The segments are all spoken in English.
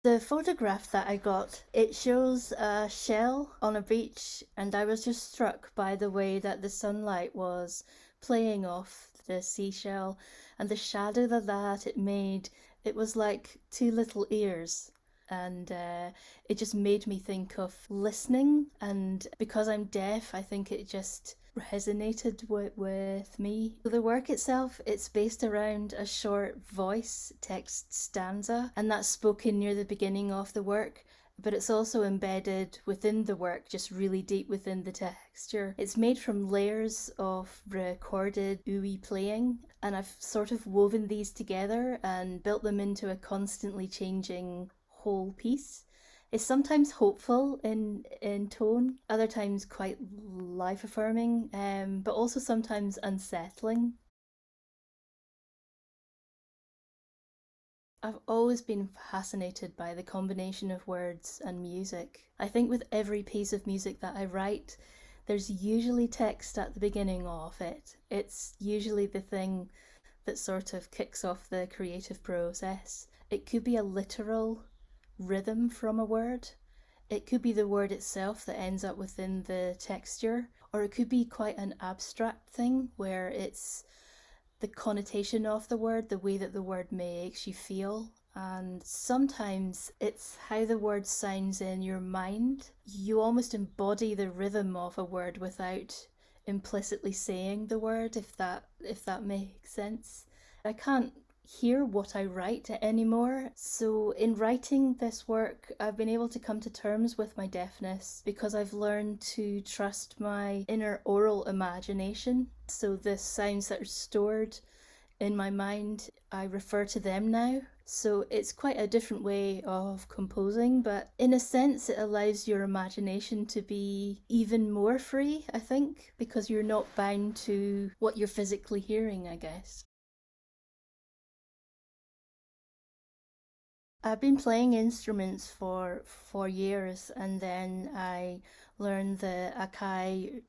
The photograph that I got, it shows a shell on a beach, and I was just struck by the way that the sunlight was playing off the seashell and the shadow that it made. It was like two little ears. And it just made me think of listening. And because I'm deaf, I think it just resonated with me. The work itself, it's based around a short voice text stanza, and that's spoken near the beginning of the work. But it's also embedded within the work, just really deep within the texture. It's made from layers of recorded ooey playing, and I've sort of woven these together and built them into a constantly changing whole piece. It's sometimes hopeful in tone, other times quite life affirming, but also sometimes unsettling. I've always been fascinated by the combination of words and music. I think with every piece of music that I write, there's usually text at the beginning of it. It's usually the thing that sort of kicks off the creative process. It could be a literal rhythm from a word. It could be the word itself that ends up within the texture, or it could be quite an abstract thing where it's the connotation of the word, the way that the word makes you feel. And sometimes it's how the word sounds in your mind. You almost embody the rhythm of a word without implicitly saying the word, if that makes sense. I can't hear what I write anymore. So, in writing this work, I've been able to come to terms with my deafness because I've learned to trust my inner oral imagination. So, the sounds that are stored in my mind, I refer to them now. So it's quite a different way of composing, but in a sense, it allows your imagination to be even more free, I think, because you're not bound to what you're physically hearing, I guess. I've been playing instruments for years, and then I learned the Akai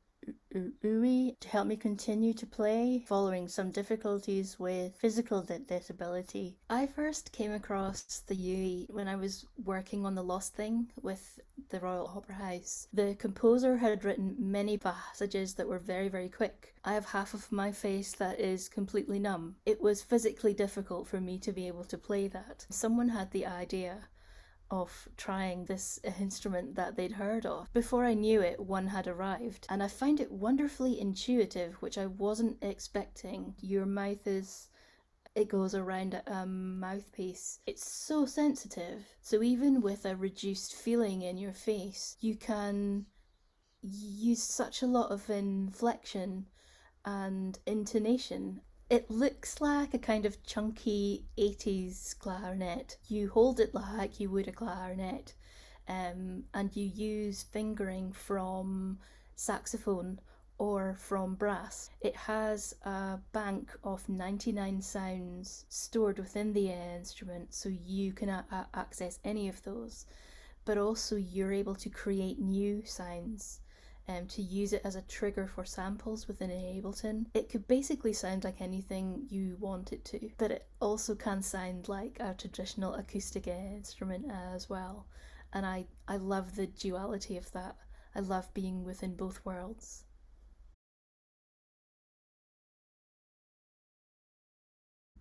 Ui to help me continue to play following some difficulties with physical disability. I first came across the Ui when I was working on The Lost Thing with the Royal Opera House. The composer had written many passages that were very, very quick. I have half of my face that is completely numb. It was physically difficult for me to be able to play that. Someone had the idea of trying this instrument that they'd heard of. Before I knew it, one had arrived, and I find it wonderfully intuitive, which I wasn't expecting. Your mouth is it goes around a mouthpiece. It's so sensitive. So even with a reduced feeling in your face, you can use such a lot of inflection and intonation. It looks like a kind of chunky 80s clarinet. You hold it like you would a clarinet, and you use fingering from saxophone or from brass. It has a bank of 99 sounds stored within the instrument, so you can access any of those, but also you're able to create new sounds to use it as a trigger for samples within Ableton. It could basically sound like anything you want it to, but it also can sound like a traditional acoustic instrument as well. And I love the duality of that. I love being within both worlds.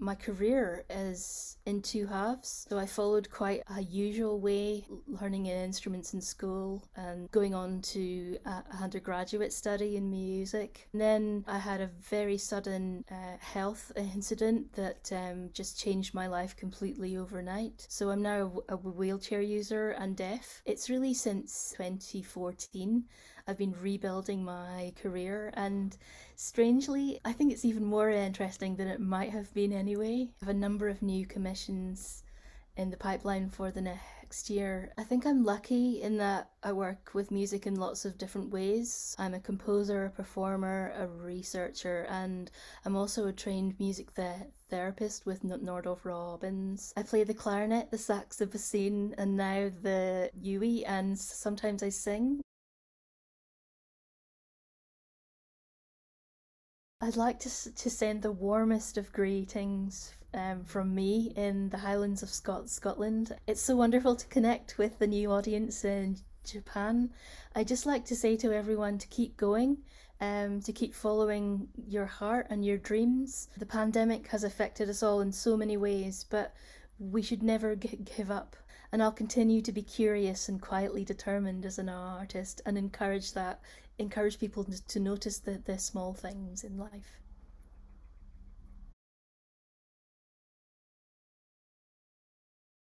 My career is in two halves. So I followed quite a usual way, learning instruments in school and going on to a undergraduate study in music. And then I had a very sudden health incident that just changed my life completely overnight. So I'm now a wheelchair user and deaf. It's really since 2014 I've been rebuilding my career, and strangely, I think it's even more interesting than it might have been anyway. I have a number of new commissions in the pipeline for the next year. I think I'm lucky in that I work with music in lots of different ways. I'm a composer, a performer, a researcher, and I'm also a trained music therapist with Nordorf Robbins. I play the clarinet, the sax, the bassoon, and now the Yui, and sometimes I sing. I'd like to send the warmest of greetings from me in the Highlands of Scotland. It's so wonderful to connect with the new audience in Japan. I just like to say to everyone to keep going, to keep following your heart and your dreams. The pandemic has affected us all in so many ways, but we should never give up. And I'll continue to be curious and quietly determined as an artist and encourage people to notice the small things in life.